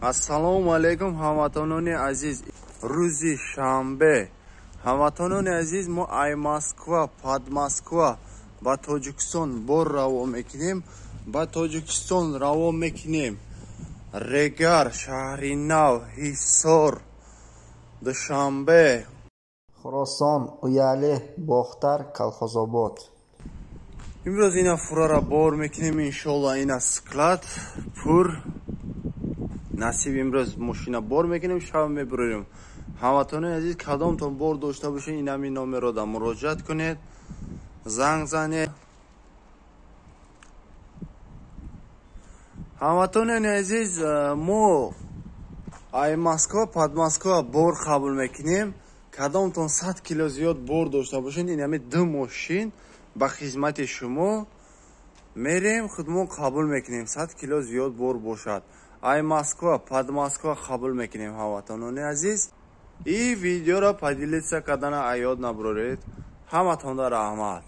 Ассалому алейкум ҳамватонони азиз. Рӯзи шанбе. ҳамватонони азиз, мо ай Москва, пад Москва ба Тоҷикистон бор раво мекунем. Ба Тоҷикистон раво мекунем. Регар, шаҳри нав, Ҳисор, Душанбе, Хуросон, Уяле, Бохтар, Колхозобод. имрӯз ина фурара бор мекунем. Иншоалло ина склад пур насиб. имрӯз мошина бор мекунем, шаб мебурем. ҳамватонони азиз, кадомтон бор дошта бошед, инами номеро да муроҷиат кунед, занг занед. ҳамватонони азиз, мо ай Москва, пад Москва бор қабул мекунем. кадомтон 100 кило зиёд бор дошта бошед, инами 2 мошин ба хизмати шумо мерем, худмо қабул мекунем. 100 кило зиёд бор бошад. ай Москва, пад Москва қабул мекунем. ҳамватонони азиз, и видеоро поделиться кардана аёд набуред. ҳаматонда раҳмат.